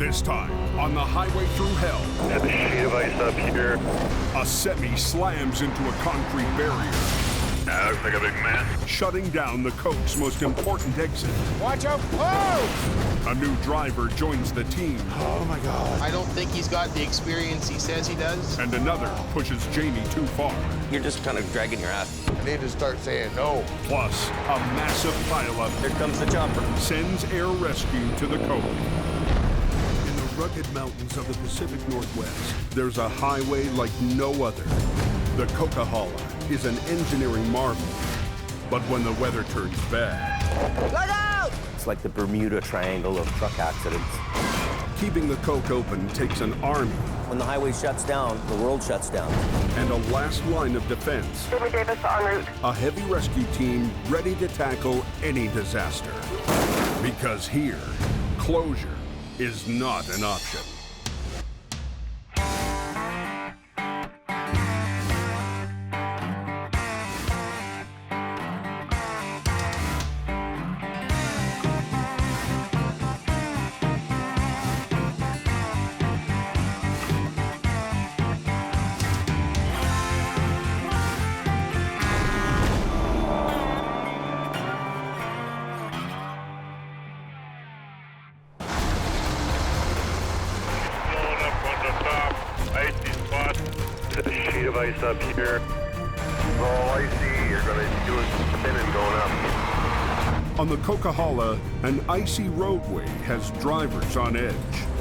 This time, on the Highway Thru Hell, Got the sheet of ice up here. a semi slams into a concrete barrier, That looks like a big mess. shutting down the Coke's most important exit. Watch out! Oh! A new driver joins the team, Oh my God! I don't think he's got the experience he says he does. and another pushes Jamie too far. You're just kind of dragging your ass. I need to start saying no. Plus, a massive pileup Here comes the chopper. sends air rescue to the Coke. In the rugged mountains of the Pacific Northwest, there's a highway like no other. The Coca-Cola is an engineering marvel. But when the weather turns bad, It's like the Bermuda Triangle of truck accidents. keeping the Coke open takes an army When the highway shuts down, the world shuts down. and a last line of defense. Jimmy Davis en route. A heavy rescue team ready to tackle any disaster. Because here, closure is not an option. Pulling up on the top. Icy spot. Got the sheet of ice up here. All icy. You're going to do it spinning going up. On the Coca-Cola, an icy roadway has drivers on edge.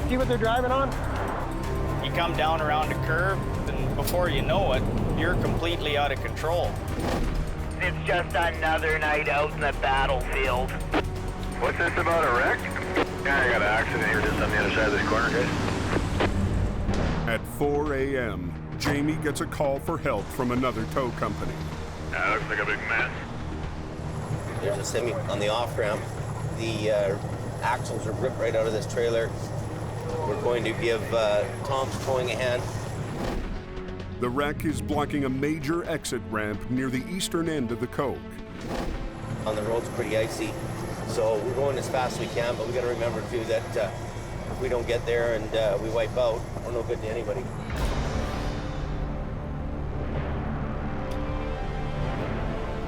See what they're driving on? You come down around a curve, and before you know it, you're completely out of control. It's just another night out in the battlefield. What's this about a wreck? Yeah, I got an accident here just on the other side of this corner, guys. At 4 a.m., Jamie gets a call for help from another tow company. That looks like a big mess. There's a semi on the off-ramp. The axles are ripped right out of this trailer. We're going to give Tom's towing a hand. The wreck is blocking a major exit ramp near the eastern end of the Coke. On the road's pretty icy, so we're going as fast as we can, but we got to remember, too, that if we don't get there and we wipe out, we're no good to anybody.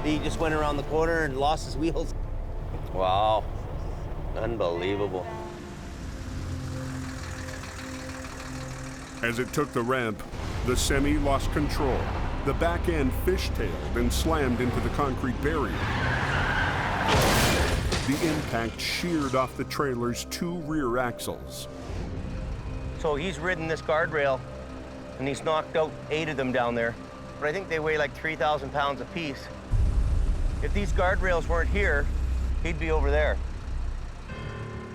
He just went around the corner and lost his wheels. Wow, unbelievable. As it took the ramp, the semi lost control. The back end fishtailed and slammed into the concrete barrier. The impact sheared off the trailer's two rear axles. So he's ridden this guardrail, and he's knocked out 8 of them down there. But I think they weigh like 3,000 pounds apiece. If these guardrails weren't here, he'd be over there.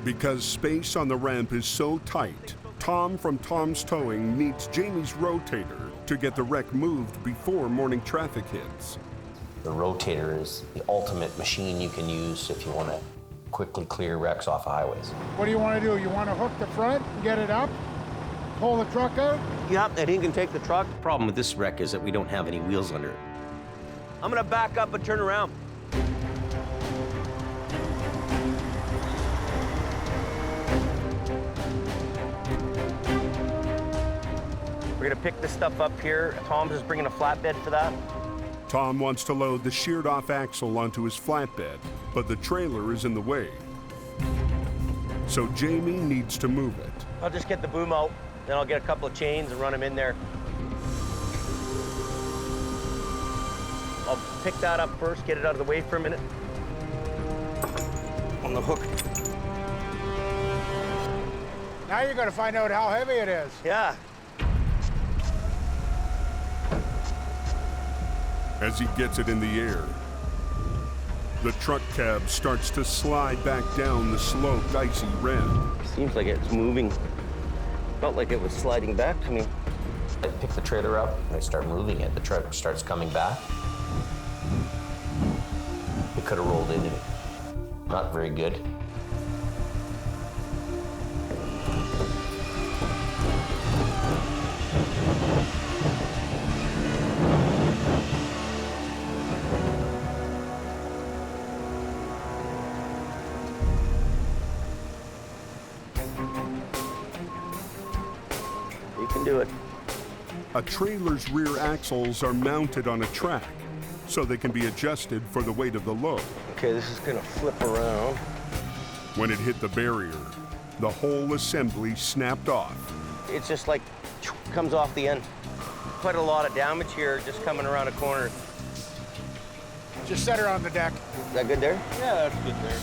Because space on the ramp is so tight, Tom from Tom's Towing needs Jamie's Rotator to get the wreck moved before morning traffic hits. The Rotator is the ultimate machine you can use if you want to quickly clear wrecks off of highways. What do you want to do? You want to hook the front and get it up? Pull the truck out? Yep, and he can take the truck. Problem with this wreck is that we don't have any wheels under it. I'm gonna back up and turn around. We're gonna pick this stuff up here. Tom's is bringing a flatbed for that. Tom wants to load the sheared off axle onto his flatbed, but the trailer is in the way. So Jamie needs to move it. I'll just get the boom out, then I'll get a couple of chains and run them in there. I'll pick that up first, get it out of the way for a minute. On the hook. Now you're going to find out how heavy it is. Yeah. As he gets it in the air, the truck cab starts to slide back down the sloped, icy ramp. Seems like it's moving. Felt like it was sliding back to me. I pick the trailer up and I start moving it. The truck starts coming back. It could have rolled into me. Not very good. can do it. A trailer's rear axles are mounted on a track, so they can be adjusted for the weight of the load. Okay, this is gonna flip around. When it hit the barrier, the whole assembly snapped off. It's just like comes off the end. Quite a lot of damage here just coming around a corner. Just set her on the deck. Is that good there? Yeah, that's good there.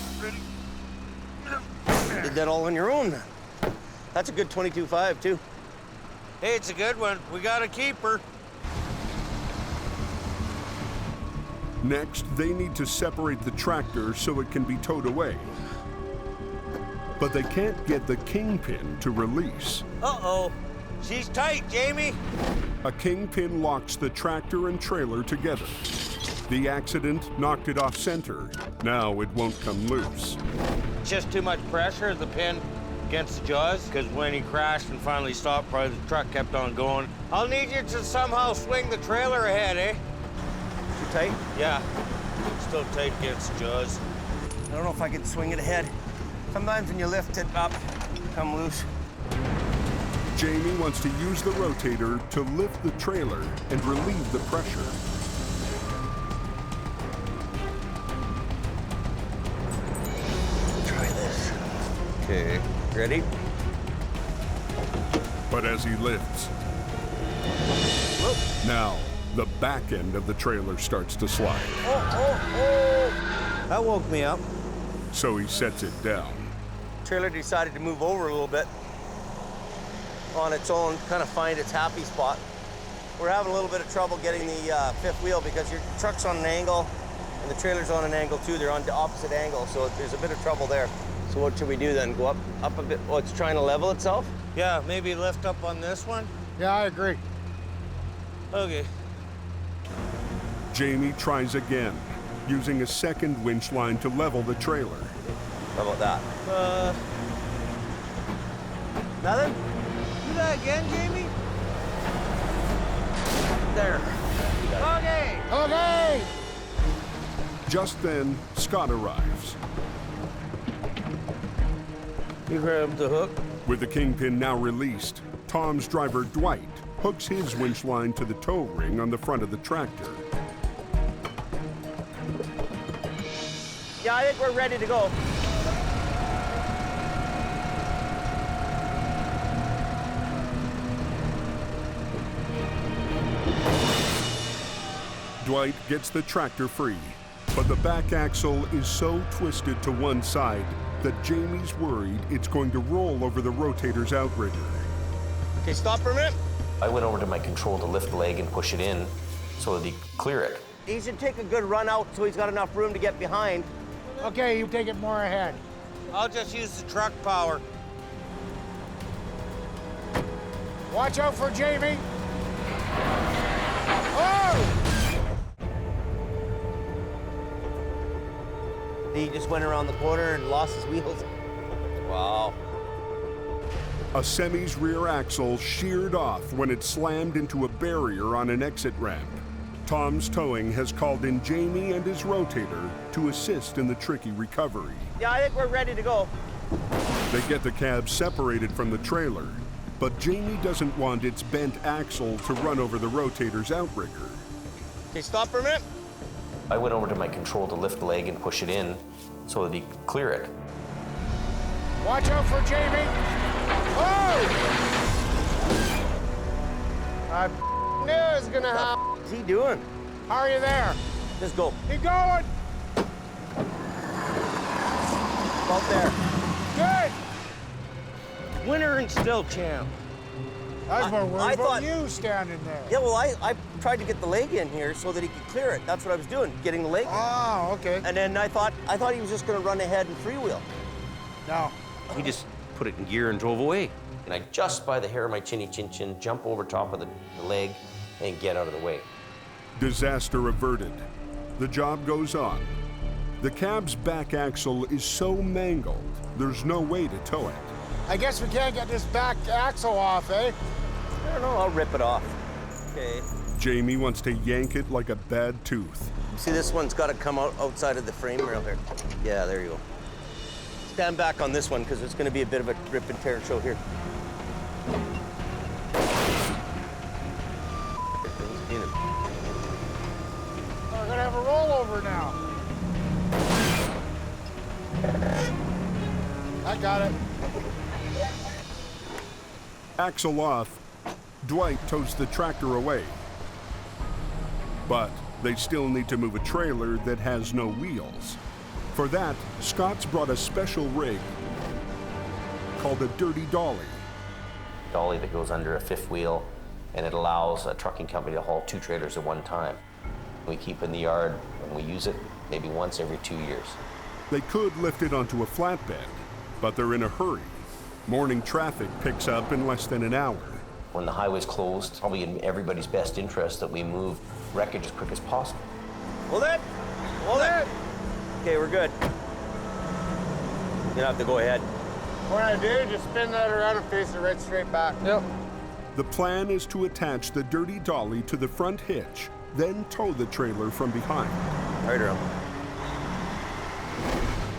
Did that all on your own. That's a good 22.5 too. Hey, it's a good one. We got to keep her. Next, they need to separate the tractor so it can be towed away. But they can't get the kingpin to release. Uh-oh. She's tight, Jamie. A kingpin locks the tractor and trailer together. The accident knocked it off center. Now it won't come loose. Just too much pressure, the pin against the jaws, because when he crashed and finally stopped, probably the truck kept on going. I'll need you to somehow swing the trailer ahead, eh? Too tight? Yeah. Still tight against the jaws. I don't know if I can swing it ahead. Sometimes when you lift it up, come loose. Jamie wants to use the rotator to lift the trailer and relieve the pressure. Try this. Okay, ready? But as he lifts, now the back end of the trailer starts to slide. Oh! That woke me up. So he sets it down. Trailer decided to move over a little bit on its own, kind of find its happy spot. We're having a little bit of trouble getting the fifth wheel because your truck's on an angle and the trailer's on an angle too. They're on the opposite angle, so there's a bit of trouble there. So what should we do then? Go up a bit? Oh, it's trying to level itself? Yeah, maybe lift up on this one. Yeah, I agree. Okay. Jamie tries again, using a second winch line to level the trailer. How about that? Nothing? Do that again, Jamie? There. Okay. Okay! Just then, Scott arrives. You grabbed the hook. With the kingpin now released, Tom's driver Dwight hooks his winch line to the tow ring on the front of the tractor. Yeah, I think we're ready to go. Dwight gets the tractor free, but the back axle is so twisted to one side that Jamie's worried it's going to roll over the rotator's outrigger. Okay, stop for a minute. I went over to my control to lift the leg and push it in so that he could clear it. He should take a good run out so he's got enough room to get behind. Okay, you take it more ahead. I'll just use the truck power. Watch out for Jamie. Oh! He just went around the corner and lost his wheels. Wow. A semi's rear axle sheared off when it slammed into a barrier on an exit ramp. Tom's Towing has called in Jamie and his rotator to assist in the tricky recovery. Yeah, I think we're ready to go. They get the cab separated from the trailer, but Jamie doesn't want its bent axle to run over the rotator's outrigger. Okay, stop for a minute. I went over to my control to lift the leg and push it in so that he could clear it. Watch out for Jamie. Oh! I knew it was gonna happen. What's he doing? How are you there? Just go. Keep going. About there. Good. Winner and still champ. I was more worried I about thought- you standing there. Yeah, well, I tried to get the leg in here so that he could clear it. That's what I was doing, getting the leg in. Oh, okay. And then I thought he was just gonna run ahead and freewheel. No. He just put it in gear and drove away. And I just by the hair of my chinny chin chin jump over top of the leg and get out of the way. Disaster averted. The job goes on. The cab's back axle is so mangled, there's no way to tow it. I guess we can't get this back axle off, eh? I don't know, I'll rip it off. Okay. Jamie wants to yank it like a bad tooth. See, this one's got to come out outside of the frame rail there. Yeah, there you go. Stand back on this one because it's going to be a bit of a rip and tear show here. Seen him. We're gonna have a rollover now. I got it. Axle off, Dwight tows the tractor away. But they still need to move a trailer that has no wheels. For that, Scott's brought a special rig called a dirty dolly. Dolly that goes under a fifth wheel, and it allows a trucking company to haul 2 trailers at one time. We keep in the yard and we use it maybe once every 2 years. They could lift it onto a flatbed, but they're in a hurry. Morning traffic picks up in less than an hour. When the highway's closed, probably in everybody's best interest that we move wreckage as quick as possible. Hold it! Hold it! Okay, we're good. You don't have to go ahead. What I do, just spin that around and face it right straight back. Yep. The plan is to attach the dirty dolly to the front hitch, then tow the trailer from behind. Right around.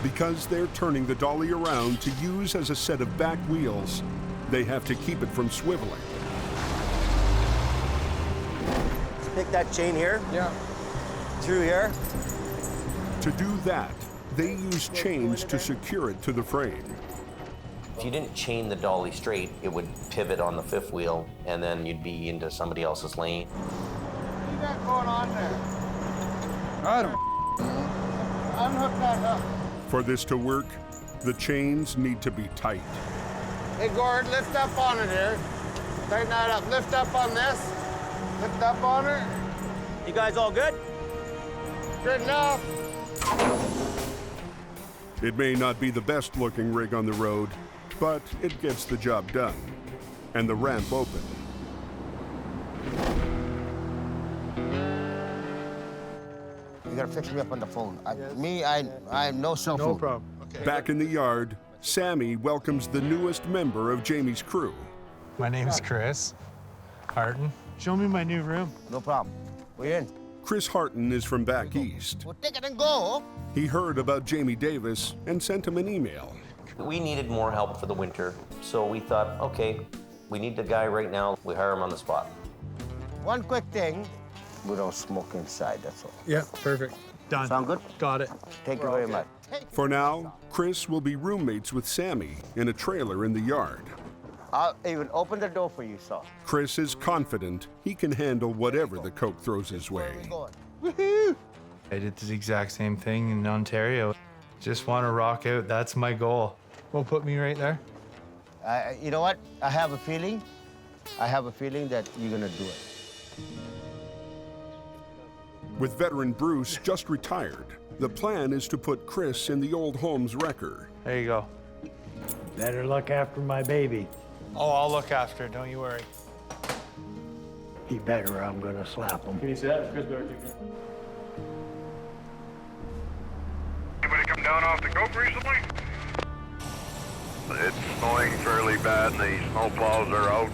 Because they're turning the dolly around to use as a set of back wheels, they have to keep it from swiveling. Pick that chain here. Yeah. Through here. To do that, they use chains to secure it to the frame. If you didn't chain the dolly straight, it would pivot on the fifth wheel, and then you'd be into somebody else's lane. What you got going on there? I don't. Unhook that hook. For this to work, the chains need to be tight. Hey, Gord, lift up on it here. Tighten that up. Lift up on this. Lift up on it. You guys all good? Good enough. It may not be the best looking rig on the road, but it gets the job done. And the ramp open. You gotta fix me up on the phone. I have no cell phone. No problem. Okay. Back in the yard, Sammy welcomes the newest member of Jamie's crew. My name's Chris Harton. Show me my new room. No problem. We're in. Chris Harton is from back east. We'll take it and go. He heard about Jamie Davis and sent him an email. We needed more help for the winter, so we thought, okay, we need the guy right now. We hire him on the spot. One quick thing. We don't smoke inside, that's all. Yeah, perfect. Done. Sound good? Got it. Thank you very much. For now, Chris will be roommates with Sammy in a trailer in the yard. I'll even open the door for you, sir. Chris is confident he can handle whatever the coke throws his way. Woohoo! I did the exact same thing in Ontario. Just want to rock out. That's my goal. Will put me right there. You know what? I have a feeling that you're gonna do it. With veteran Bruce just retired, the plan is to put Chris in the old Holmes wrecker. There you go. Better look after my baby. Oh, I'll look after it. Don't you worry. He better or I'm gonna slap him. Can you see that? Chris Bear. Anybody come down off the coke recently? It's snowing fairly bad and the snowplows are out.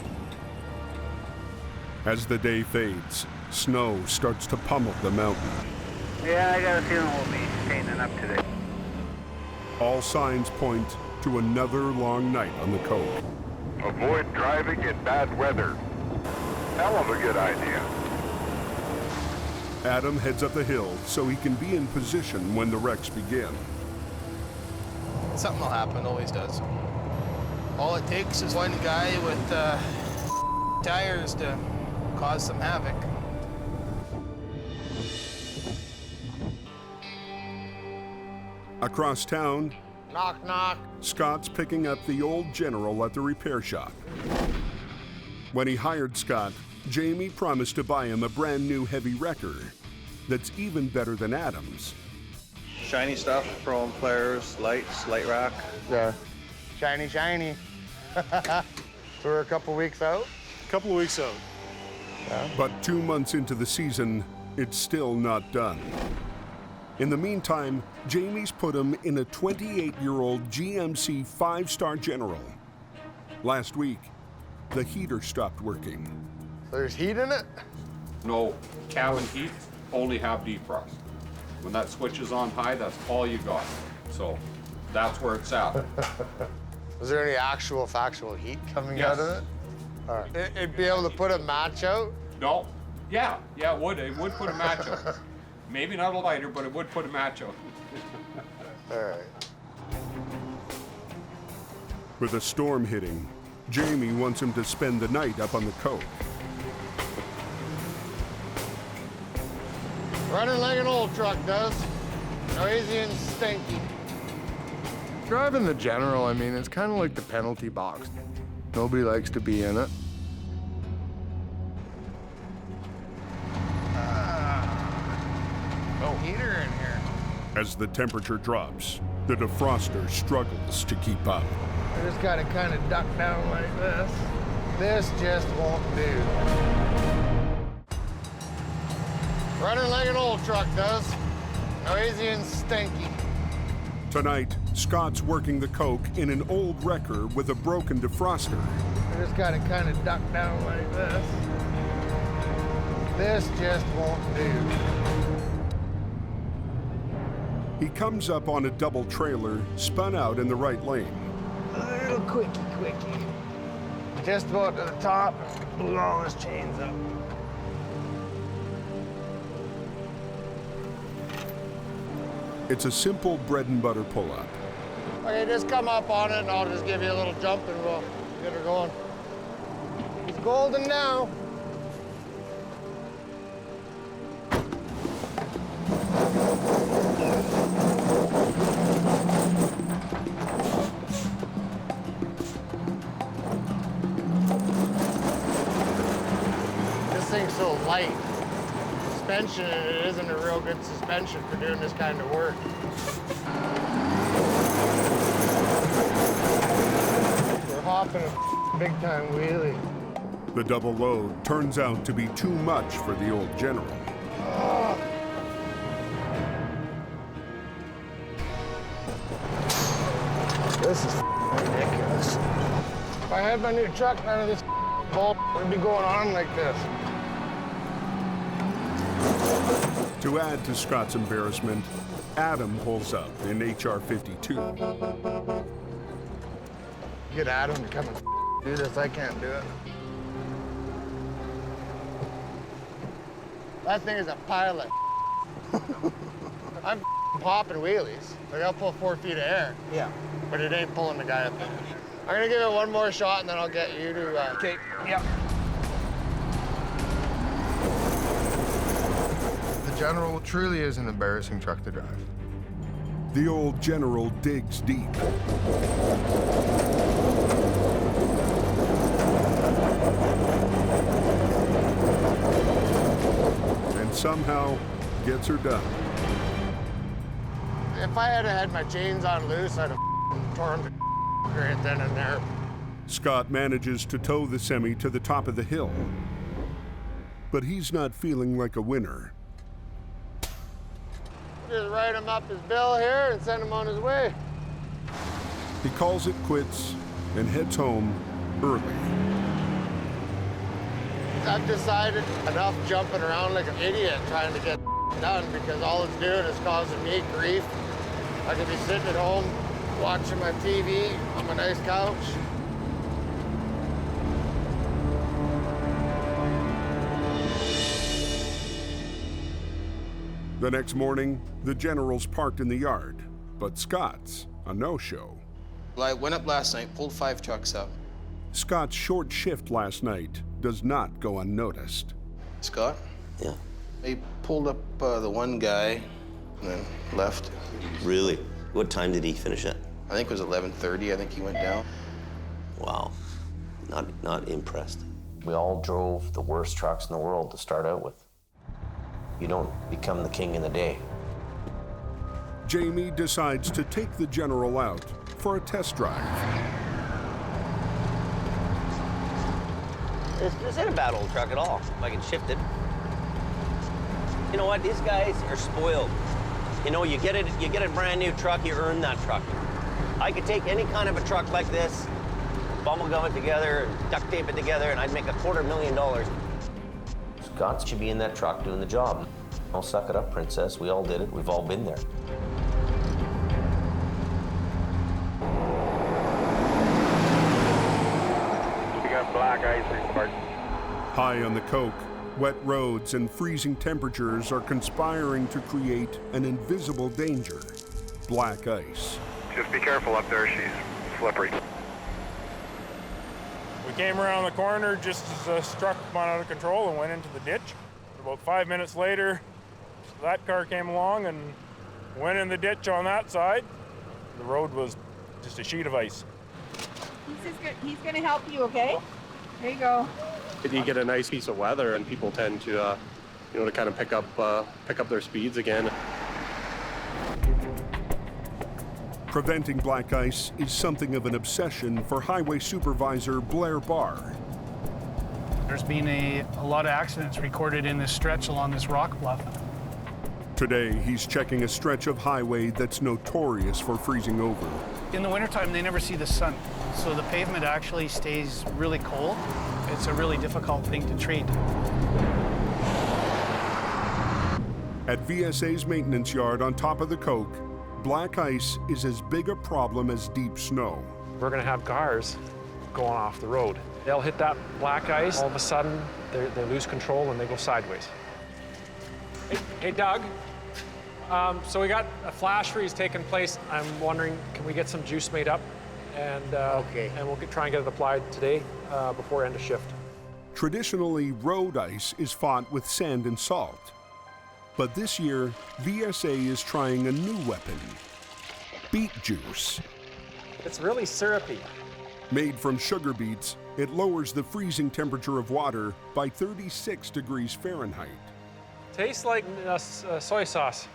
As the day fades, snow starts to pummel the mountain. Yeah, I got a feeling we'll be painting up today. All signs point to another long night on the coke. Avoid driving in bad weather. Hell of a good idea. Adam heads up the hill so he can be in position when the wrecks begin. Something will happen, always does. All it takes is one guy with tires to cause some havoc. Across town, Knock, knock. Scott's picking up the old General at the repair shop. When he hired Scott, Jamie promised to buy him a brand new heavy wrecker that's even better than Adam's. Shiny stuff, chrome flares, lights, light rack. Yeah. Shiny, shiny. So we're a couple weeks out? Couple of weeks out. Yeah. But 2 months into the season, it's still not done. In the meantime, Jamie's put him in a 28-year-old GMC 5-star General. Last week, the heater stopped working. There's heat in it? No, cabin heat, only have defrost. When that switch is on high, that's all you got. So that's where it's at. Was there any actual factual heat coming Yes. out of it? All right. It'd be able to put a match out? No, Yeah, it would. It would put a match out. Maybe not a lighter, but it would put a match out. All right. With a storm hitting, Jamie wants him to spend the night up on the coke. Running like an old truck does. Noisy and stinky. Driving the General, I mean, it's kind of like the penalty box. Nobody likes to be in it. No heater in here. As the temperature drops, the defroster struggles to keep up. I just gotta kind of duck down like this. This just won't do. Running like an old truck does. Noisy and stinky. Tonight, Scott's working the coke in an old wrecker with a broken defroster. I just gotta kind of duck down like this. This just won't do. He comes up on a double trailer, spun out in the right lane. A little quickie. Just about to the top, blew all his chains up. It's a simple bread and butter pull-up. Okay, just come up on it and I'll just give you a little jump and we'll get her going. He's golden now. This thing's so light. Suspension, it isn't a real good suspension for doing this kind of work. We're hopping a big time wheelie. The double load turns out to be too much for the old General. This is ridiculous. If I had my new truck, none of this bull would be going on like this. To add to Scott's embarrassment, Adam pulls up in HR 52. Get Adam to come and do this. I can't do it. That thing is a pilot. I'm popping wheelies. Like I'll pull 4 feet of air. Yeah. But it ain't pulling the guy up there. I'm gonna give it one more shot and then I'll get you to. Okay. Yep. The General truly is an embarrassing truck to drive. The old General digs deep. And somehow gets her done. If I had had my chains on loose, I'd have torn them to right then and there. Scott manages to tow the semi to the top of the hill. But he's not feeling like a winner. Just write him up his bill here and send him on his way. He calls it quits and heads home early. I've decided enough jumping around like an idiot trying to get done because all it's doing is causing me grief. I could be sitting at home watching my TV on my nice couch. The next morning, the General's parked in the yard, but Scott's a no-show. I went up last night, pulled 5 trucks up. Scott's short shift last night does not go unnoticed. Scott? Yeah. I pulled up the one guy and then left. Really? What time did he finish at? I think it was 11:30. I think he went down. Wow. Not impressed. We all drove the worst trucks in the world to start out with. You don't become the king in a day. Jamie decides to take the General out for a test drive. This ain't a bad old truck at all, if I can shift it. You know what, these guys are spoiled. You know, you get a brand new truck, you earn that truck. I could take any kind of a truck like this, bubble gum it together, duct tape it together, and I'd make $250,000. Scott should be in that truck doing the job. Don't suck it up, princess. We all did it. We've all been there. We got black ice report. High on the coke, Wet roads and freezing temperatures are conspiring to create an invisible danger, black ice. Just be careful up there, she's slippery. We came around the corner just as the truck went out of control and went into the ditch. About 5 minutes later, that car came along and went in the ditch on that side. The road was just a sheet of ice. He's going to help you, okay? There you go. You get a nice piece of weather, and people tend to, to kind of pick up their speeds again. Preventing black ice is something of an obsession for Highway Supervisor Blair Barr. There's been a lot of accidents recorded in this stretch along this rock bluff. Today, he's checking a stretch of highway that's notorious for freezing over. In the wintertime, they never see the sun, so the pavement actually stays really cold. It's a really difficult thing to treat. At VSA's maintenance yard on top of the Coke, black ice is as big a problem as deep snow. We're going to have cars going off the road. They'll hit that black ice, all of a sudden they lose control and they go sideways. Hey Doug, so we got a flash freeze taking place. I'm wondering, can we get some juice made up? And we'll try and get it applied today before end of shift. Traditionally, road ice is fought with sand and salt. But this year, VSA is trying a new weapon, beet juice. It's really syrupy. Made from sugar beets, it lowers the freezing temperature of water by 36 degrees Fahrenheit. Tastes like soy sauce.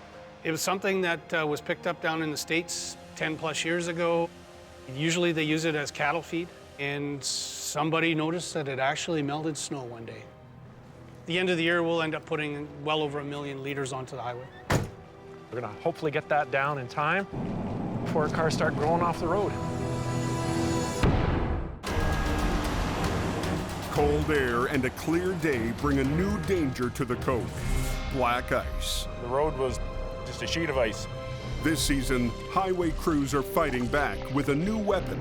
It was something that was picked up down in the States 10 plus years ago. Usually they use it as cattle feed, and somebody noticed that it actually melted snow one day. At the end of the year, we'll end up putting well over 1 million liters onto the highway. We're gonna hopefully get that down in time before cars start growing off the road. Cold air and a clear day bring a new danger to the Coke, black ice. The road was just a sheet of ice. This season, highway crews are fighting back with a new weapon,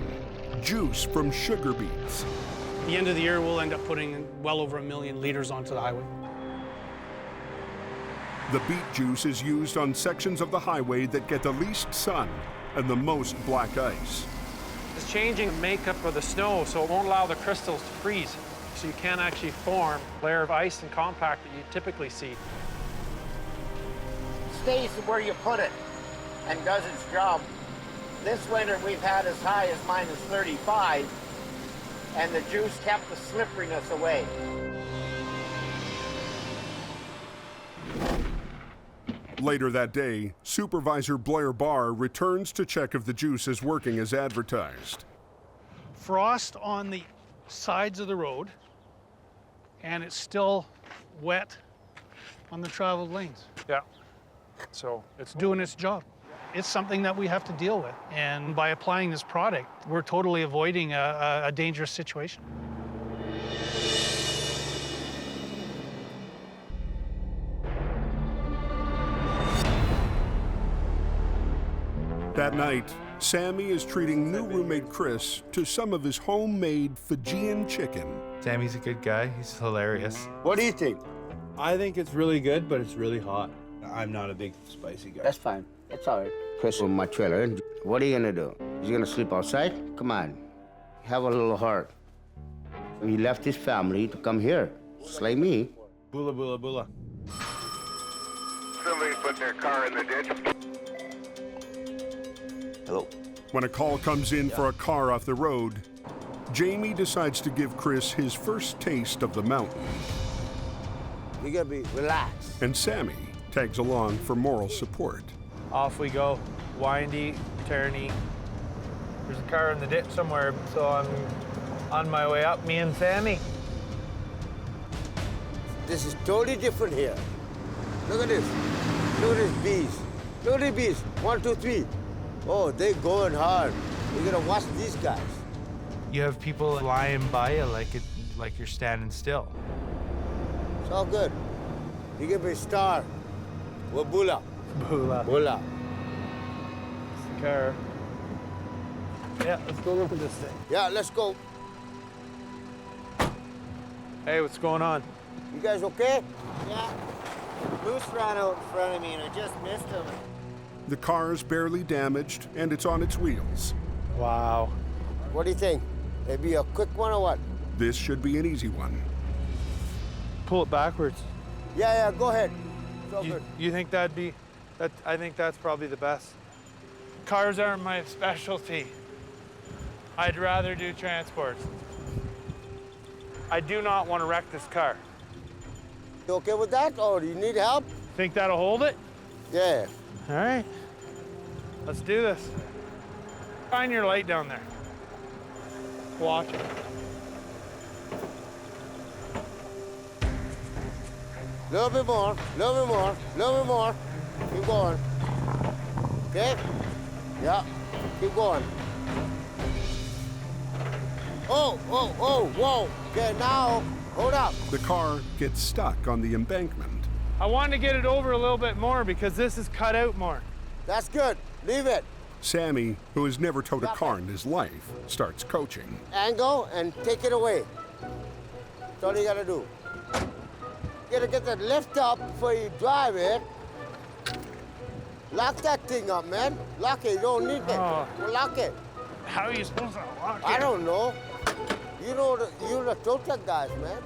juice from sugar beets. At the end of the year, we'll end up putting well over 1 million liters onto the highway. The beet juice is used on sections of the highway that get the least sun and the most black ice. It's changing the makeup of the snow, so it won't allow the crystals to freeze. So you can't actually form a layer of ice and compact that you typically see. Stays where you put it and does its job. This winter we've had as high as minus 35, and the juice kept the slipperiness away. Later that day, Supervisor Blair Barr returns to check if the juice is working as advertised. Frost on the sides of the road, and it's still wet on the traveled lanes. Yeah, so it's doing its job. It's something that we have to deal with, and by applying this product, we're totally avoiding a dangerous situation. That night, Sammy is treating new roommate Chris to some of his homemade Fijian chicken. Sammy's a good guy. He's hilarious. What do you think? I think it's really good, but it's really hot. I'm not a big spicy guy. That's fine. That's all right. Chris on my trailer. What are you gonna do? He's gonna sleep outside? Come on. Have a little heart. He left his family to come here. Just like me. Bula, bula, bula. Somebody's putting their car in the ditch. Hello. When a call comes in for a car off the road, Jamie decides to give Chris his first taste of the mountain. You gotta be relaxed. And Sammy tags along for moral support. Off we go. Windy, turny. There's a car in the ditch somewhere, so I'm on my way up, me and Sammy. This is totally different here. Look at this. Look at these bees. Look at these bees. 1, 2, 3. Oh, they're going hard. You're gonna watch these guys. You have people flying by you like you're standing still. It's all good. You give me a star. Well, bula. Bula. Bula. It's the car. Yeah, let's go look at this thing. Yeah, let's go. Hey, what's going on? You guys okay? Yeah. Moose ran out in front of me and I just missed him. The car's barely damaged and it's on its wheels. Wow. What do you think? It'd be a quick one or what? This should be an easy one. Pull it backwards. Yeah, go ahead. It's all good. You think that'd be, I think that's probably the best. Cars aren't my specialty. I'd rather do transports. I do not want to wreck this car. You okay with that, or do you need help? Think that'll hold it? Yeah. All right. Let's do this. Find your light down there. Watch it. Little bit more, little bit more, little bit more. Keep going. Okay? Yeah, keep going. Oh, whoa. Okay, now, hold up. The car gets stuck on the embankment. I wanted to get it over a little bit more because this is cut out more. That's good. Leave it. Sammy, who has never towed a car in his life, starts coaching. Angle and take it away. That's all you gotta do. You gotta get the lift up before you drive it. Lock that thing up, man. Lock it. You don't need it. Oh. Lock it. How are you supposed to lock it? I don't know. You're the tow truck guys, man.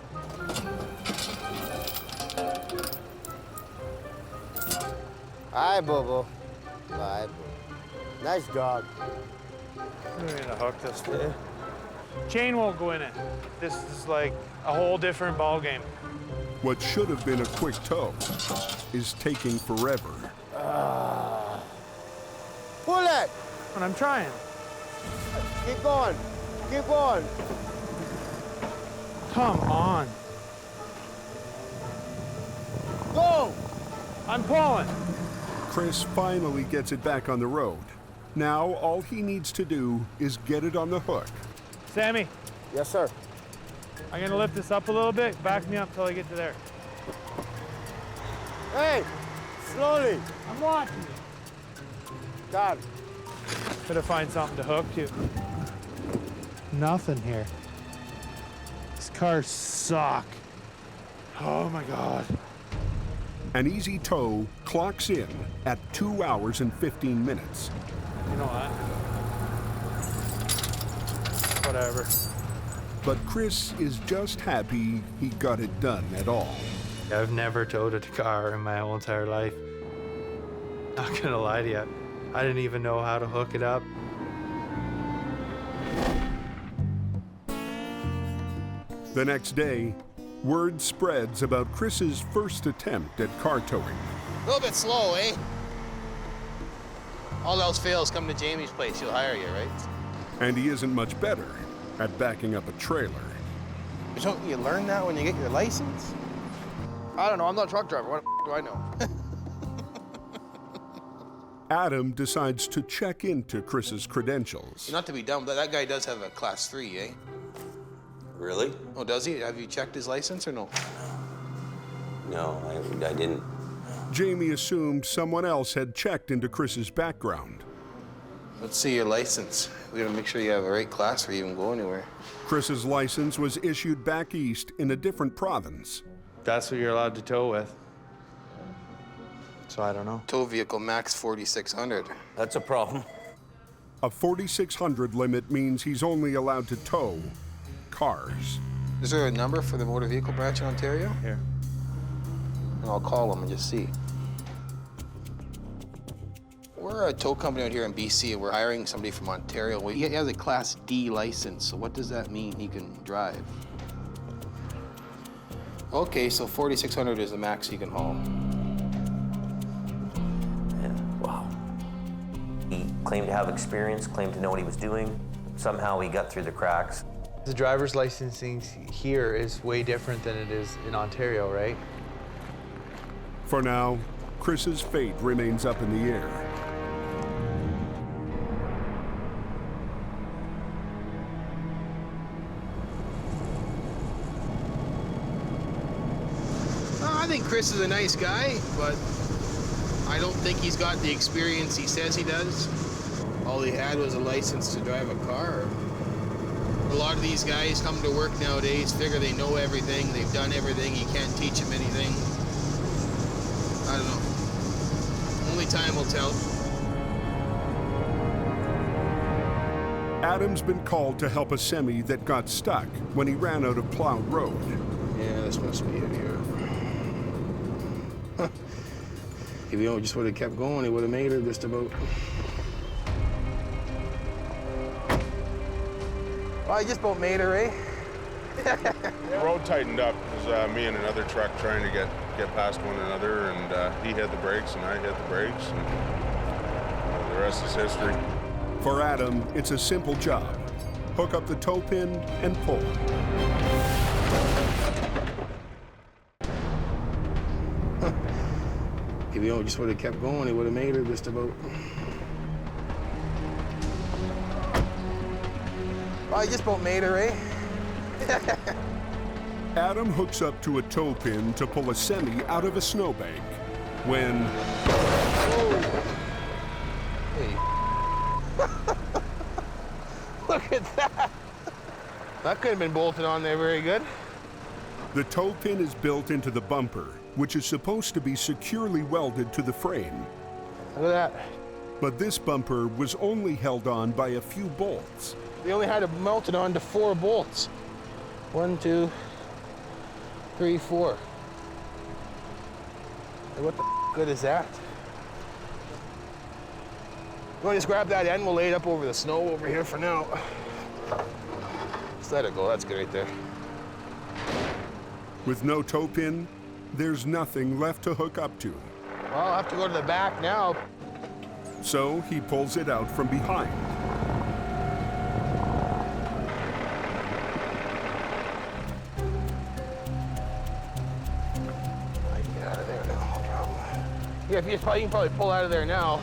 Hi, Bobo. Bye, Bobo. Nice dog. I'm gonna hook this thing. Chain won't go in it. This is like a whole different ball game. What should have been a quick tow is taking forever. Pull it. And I'm trying. Keep going. Keep going. Come on. Go. I'm pulling. Chris finally gets it back on the road. Now all he needs to do is get it on the hook. Sammy. Yes, sir. I'm gonna lift this up a little bit. Back me up till I get to there. Hey, slowly. I'm watching you. God. Gotta find something to hook to. Nothing here. These cars suck. Oh my God. An easy tow clocks in at 2 hours and 15 minutes. You know what? Whatever. But Chris is just happy he got it done at all. I've never towed a car in my whole entire life. Not gonna lie to you. I didn't even know how to hook it up. The next day, word spreads about Chris's first attempt at car towing. A little bit slow, eh? All else fails, come to Jamie's place. He'll hire you, right? And he isn't much better at backing up a trailer. Don't you learn that when you get your license? I don't know. I'm not a truck driver. What do I know? Adam decides to check into Chris's credentials. Not to be dumb, but that guy does have a class 3, eh? Really? Oh, does he? Have you checked his license or no? No, I didn't. Jamie assumed someone else had checked into Chris's background. Let's see your license. We gotta make sure you have a right class or you even go anywhere. Chris's license was issued back east in a different province. That's what you're allowed to tow with. So I don't know. Tow vehicle max 4,600. That's a problem. A 4,600 limit means he's only allowed to tow cars. Is there a number for the motor vehicle branch in Ontario? Here. And I'll call them and just see. We're a tow company out here in BC, and we're hiring somebody from Ontario. Well, he has a Class D license, so what does that mean he can drive? Okay, so 4,600 is the max he can haul. Yeah, wow. He claimed to have experience, claimed to know what he was doing. Somehow he got through the cracks. The driver's licensing here is way different than it is in Ontario, right? For now, Chris's fate remains up in the air. I think Chris is a nice guy, but I don't think he's got the experience he says he does. All he had was a license to drive a car. A lot of these guys come to work nowadays, figure they know everything, they've done everything, you can't teach them anything. I don't know. Only time will tell. Adam's been called to help a semi that got stuck when he ran out of plowed road. Yeah, this must be it here. If you just would have kept going, he would have made her just about. Well, I just about made her, eh? The road tightened up. It was me and another truck trying to get past one another, and he hit the brakes and I hit the brakes, and the rest is history. For Adam, it's a simple job. Hook up the tow pin and pull. If you just would have kept going, he would have made her just about. Well, I just about made her, eh? Adam hooks up to a tow pin to pull a semi out of a snowbank when... Hey. Look at that. That could have been bolted on there very good. The tow pin is built into the bumper, which is supposed to be securely welded to the frame. Look at that. But this bumper was only held on by a few bolts. They only had to melt it onto 4 bolts. 1, 2, 3, 4. And what the good is that? You want to just grab that end? We'll lay it up over the snow over here for now. Just let it go. That's good right there. With no tow pin, there's nothing left to hook up to. Well, I'll have to go to the back now. So he pulls it out from behind. I can get out of there now, no problem. Yeah, if you can probably pull out of there now.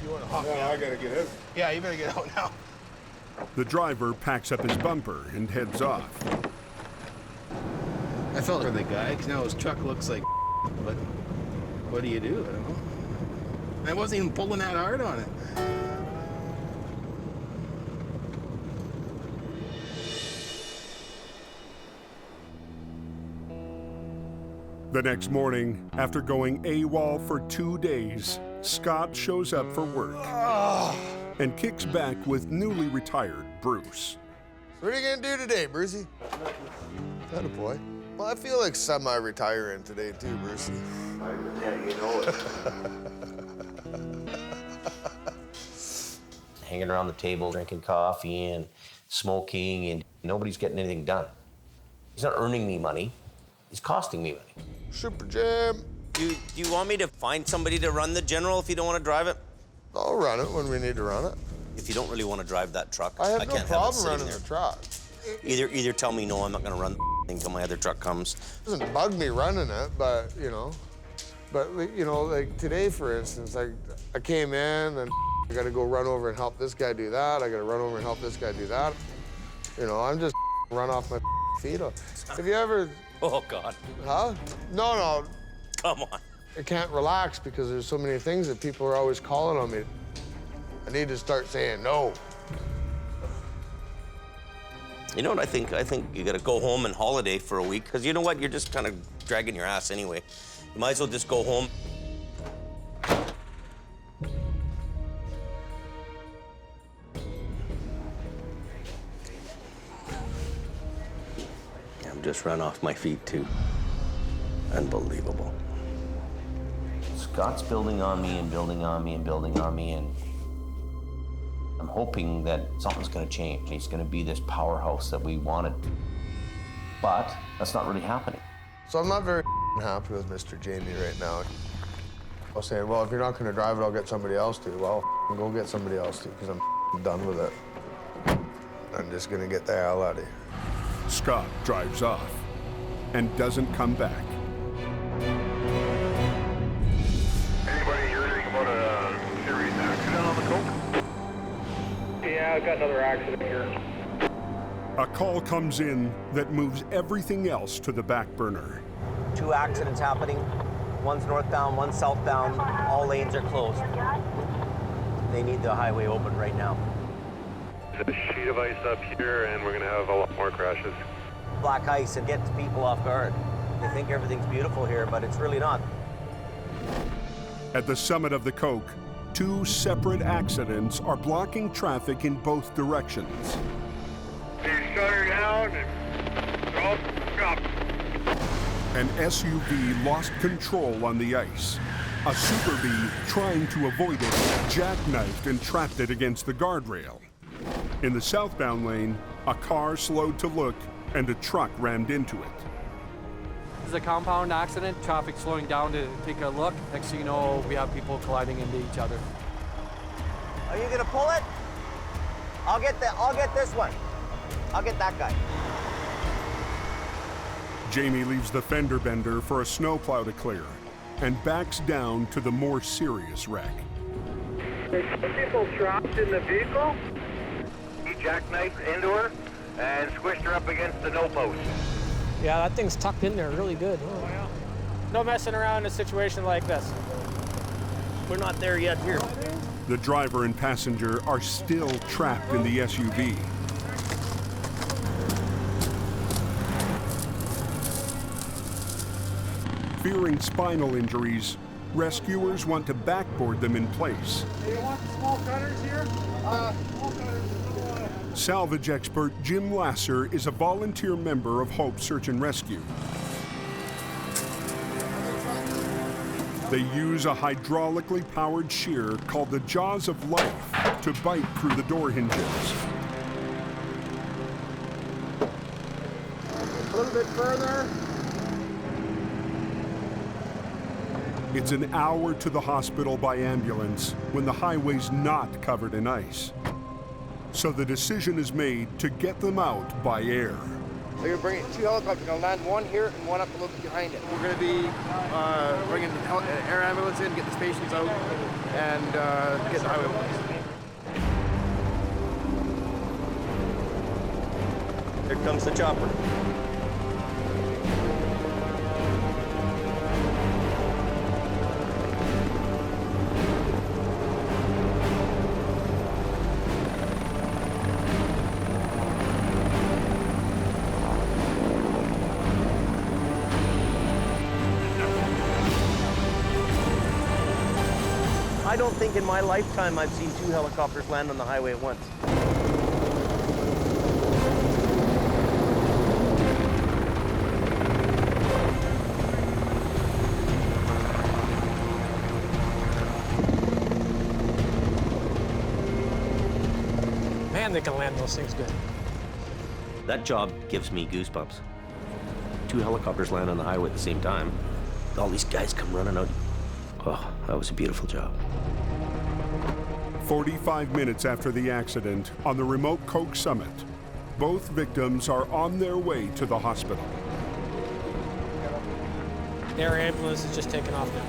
You want to hop I gotta get in. Yeah, you better get out now. The driver packs up his bumper and heads off. I felt for the guy, because now his truck looks like but what do you do? I don't know. I wasn't even pulling that hard on it. The next morning, after going AWOL for 2 days, Scott shows up for work and kicks back with newly retired Bruce. What are you gonna do today, Brucey? That a boy. Well, I feel like semi-retiring today too, Brucey. Yeah, you know it. Hanging around the table, drinking coffee and smoking, and nobody's getting anything done. He's not earning me money. He's costing me money. Super Jam. Do you want me to find somebody to run the General if you don't want to drive it? I'll run it when we need to run it. If you don't really want to drive that truck, I have no can't problem have it sitting running there. the truck. Either tell me no, I'm not going to run the thing until my other truck comes. It doesn't bug me running it, but like today, for instance, I came in and I got to go run over and help this guy do that. I got to run over and help this guy do that. I'm just run off my feet. Have you ever? Oh God. Huh? No. Come on. I can't relax because there's so many things that people are always calling on me. I need to start saying no. You know what I think? I think you got to go home and holiday for a week, because you know what? You're just kind of dragging your ass anyway. You might as well just go home. I'm just run off my feet too. Unbelievable. Scott's building on me and building on me and building on me, and I'm hoping that something's going to change. He's going to be this powerhouse that we wanted. But that's not really happening. So I'm not very happy with Mr. Jamie right now. I was saying, well, if you're not going to drive it, I'll get somebody else to. Well, go get somebody else to, because I'm done with it. I'm just going to get the hell out of here. Scott drives off and doesn't come back. Anybody hear anything about a serious accident on the coast? Yeah, I've got another accident here. A call comes in that moves everything else to the back burner. 2 accidents happening. One's northbound, one's southbound. All lanes are closed. They need the highway open right now. a sheet of ice up here, and we're going to have a lot more crashes. Black ice and gets people off guard. They think everything's beautiful here, but it's really not. At the summit of the Coke, 2 separate accidents are blocking traffic in both directions. They shut her down and they're all up. An SUV lost control on the ice. A Super B, trying to avoid it, jackknifed and trapped it against the guardrail. In the southbound lane, a car slowed to look and a truck rammed into it. This is a compound accident, traffic slowing down to take a look. Next thing you know, we have people colliding into each other. Are you gonna pull it? I'll get this one. I'll get that guy. Jamie leaves the fender bender for a snowplow to clear and backs down to the more serious wreck. There's some people trapped in the vehicle. He jackknifed into her and squished her up against the no post. Yeah, that thing's tucked in there really good. Oh, yeah. No messing around in a situation like this. We're not there yet here. The driver and passenger are still trapped in the SUV. Fearing spinal injuries, rescuers want to backboard them in place. Do you want the small cutters here? Small cutters. Salvage expert Jim Lasser is a volunteer member of Hope Search and Rescue. They use a hydraulically powered shear called the Jaws of Life to bite through the door hinges. A little bit further. It's an hour to the hospital by ambulance when the highway's not covered in ice. So the decision is made to get them out by air. We're going to bring 2 helicopters. We're going to land one here and one up a little bit behind it. We're going to be bringing an air ambulance in, get the patients out, and get the highway ones. Here comes the chopper. I don't think in my lifetime I've seen 2 helicopters land on the highway at once. Man, they can land those things good. That job gives me goosebumps. 2 helicopters land on the highway at the same time. All these guys come running out. Oh, that was a beautiful job. 45 minutes after the accident on the remote Coke summit, both victims are on their way to the hospital. Air ambulance is just taking off now.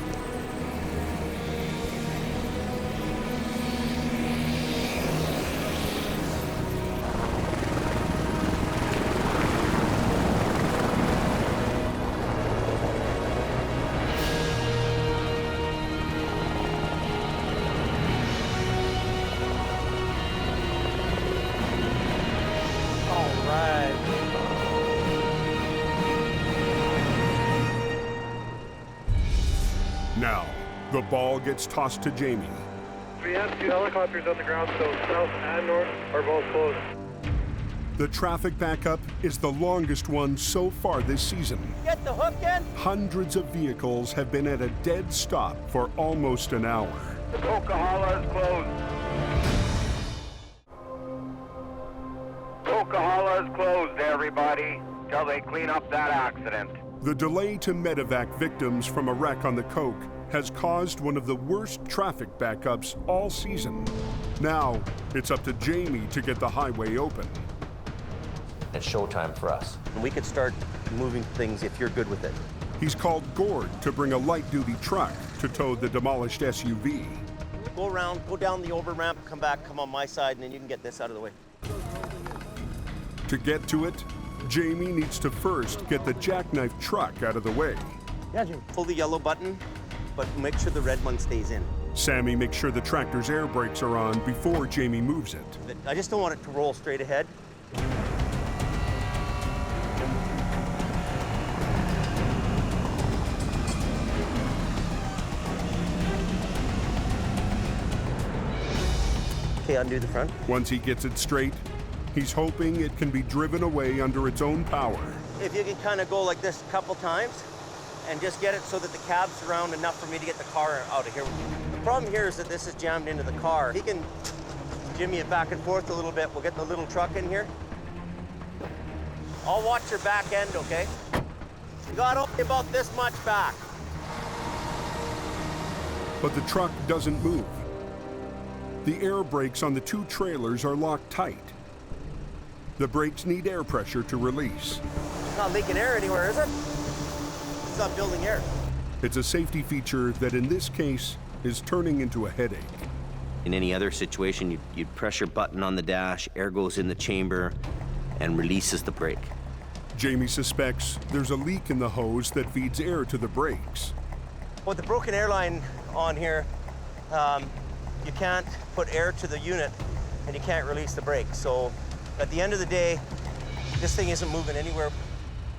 Now, the ball gets tossed to Jamie. We have 2 helicopters on the ground, so south and north are both closed. The traffic backup is the longest one so far this season. Get the hook in? Hundreds of vehicles have been at a dead stop for almost an hour. The Coca-Cola is closed. Coca-Cola is closed, everybody, till they clean up that accident. The delay to medevac victims from a wreck on the Coke has caused one of the worst traffic backups all season. Now, it's up to Jamie to get the highway open. It's showtime for us. We could start moving things if you're good with it. He's called Gord to bring a light-duty truck to tow the demolished SUV. Go around, go down the over ramp, come back, come on my side, and then you can get this out of the way. To get to it, Jamie needs to first get the jackknife truck out of the way. Yeah, Jim. Pull the yellow button, but make sure the red one stays in. Sammy makes sure the tractor's air brakes are on before Jamie moves it. I just don't want it to roll straight ahead. Okay, undo the front. Once he gets it straight, he's hoping it can be driven away under its own power. If you can kind of go like this a couple times and just get it so that the cab's around enough for me to get the car out of here. The problem here is that this is jammed into the car. He can jimmy it back and forth a little bit. We'll get the little truck in here. I'll watch your back end, okay? You got only about this much back. But the truck doesn't move. The air brakes on the two trailers are locked tight. The brakes need air pressure to release. It's not leaking air anywhere, is it? It's not building air. It's a safety feature that in this case is turning into a headache. In any other situation, you'd press your button on the dash, air goes in the chamber, and releases the brake. Jamie suspects there's a leak in the hose that feeds air to the brakes. With the broken airline on here, you can't put air to the unit and you can't release the brake. So at the end of the day, this thing isn't moving anywhere.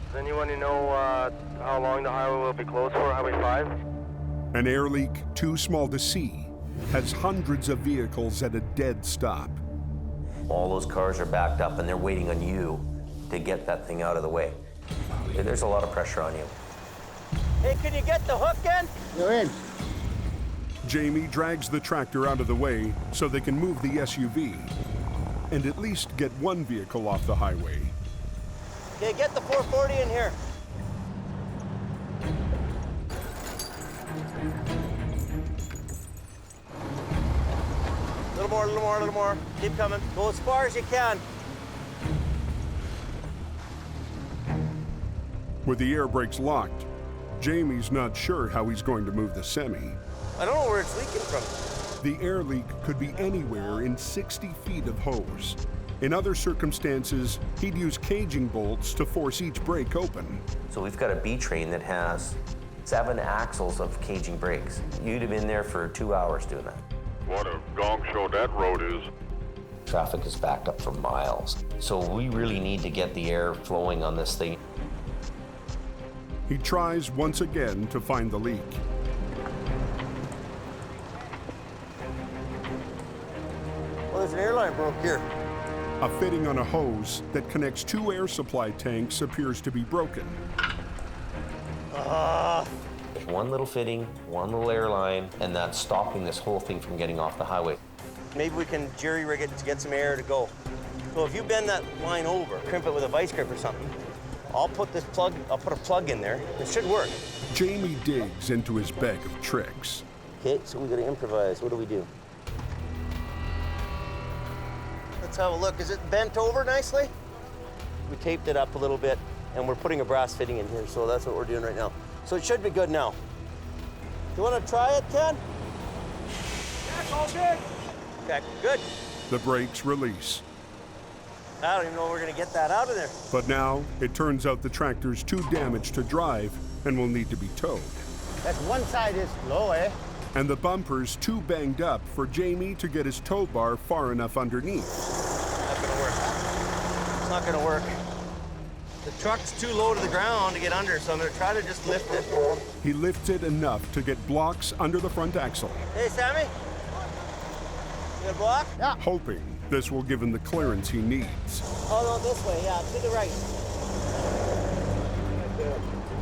Does anyone know how long the highway will be closed for, Highway 5? An air leak too small to see has hundreds of vehicles at a dead stop. All those cars are backed up and they're waiting on you to get that thing out of the way. There's a lot of pressure on you. Hey, can you get the hook in? You're in. Jamie drags the tractor out of the way so they can move the SUV and at least get one vehicle off the highway. Okay, get the 440 in here. A little more, a little more, a little more. Keep coming. Go as far as you can. With the air brakes locked, Jamie's not sure how he's going to move the semi. I don't know where it's leaking from. The air leak could be anywhere in 60 feet of hose. In other circumstances, he'd use caging bolts to force each brake open. So we've got a B train that has 7 axles of caging brakes. You'd have been there for 2 hours doing that. What a gong show that road is. Traffic is backed up for miles. So we really need to get the air flowing on this thing. He tries once again to find the leak. Well, there's an airline broke here. A fitting on a hose that connects 2 air supply tanks appears to be broken. There's one little fitting, one little airline, and that's stopping this whole thing from getting off the highway. Maybe we can jerry-rig it to get some air to go. So if you bend that line over, crimp it with a vice grip or something, I'll put a plug in there. It should work. Jamie digs into his bag of tricks. Okay, so we gotta improvise. What do we do? Let's have a look. Is it bent over nicely? We taped it up a little bit, and we're putting a brass fitting in here, so that's what we're doing right now. So it should be good now. You wanna try it, Ken? Yeah, all good. Okay, good. The brakes release. I don't even know if we're gonna get that out of there. But now, it turns out the tractor's too damaged to drive and will need to be towed. That's one side is low, eh? And the bumper's too banged up for Jamie to get his tow bar far enough underneath. Not gonna work. It's not gonna work. The truck's too low to the ground to get under, so I'm gonna try to just lift it. He lifts it enough to get blocks under the front axle. Hey, Sammy? You got a block? Yeah. Hoping this will give him the clearance he needs. Oh, no, this way, yeah, to the right.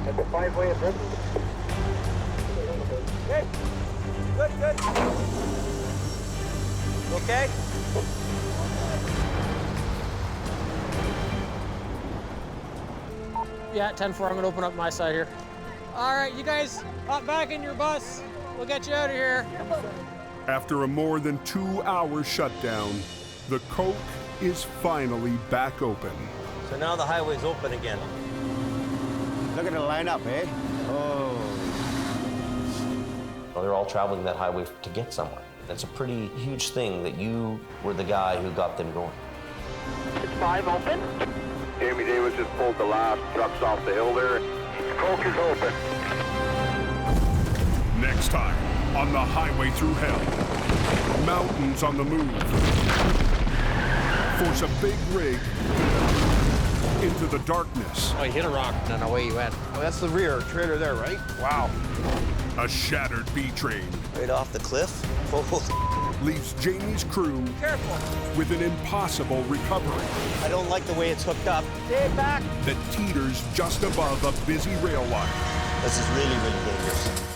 At the 5-way of Britain. Okay. Good, good. Okay? Yeah, 10-4, I'm gonna open up my side here. All right, you guys hop back in your bus. We'll get you out of here. After a more than 2-hour shutdown, the Coke is finally back open. So now the highway's open again. Look at the lineup, eh? Oh. Well, they're all traveling that highway to get somewhere. That's a pretty huge thing that you were the guy who got them going. Is 5 open? Jamie Davis just pulled the last trucks off the hill there. Coke is open. Next time on the highway through hell. Mountains on the move. Force a big rig into the darkness. Oh, he hit a rock and away he went. Oh, that's the rear trailer there, right? Wow. A shattered B train Right off the cliff. leaves Jamie's crew with an impossible recovery I don't like the way it's hooked up. Stay back. that teeters just above a busy rail line. This is really, really dangerous.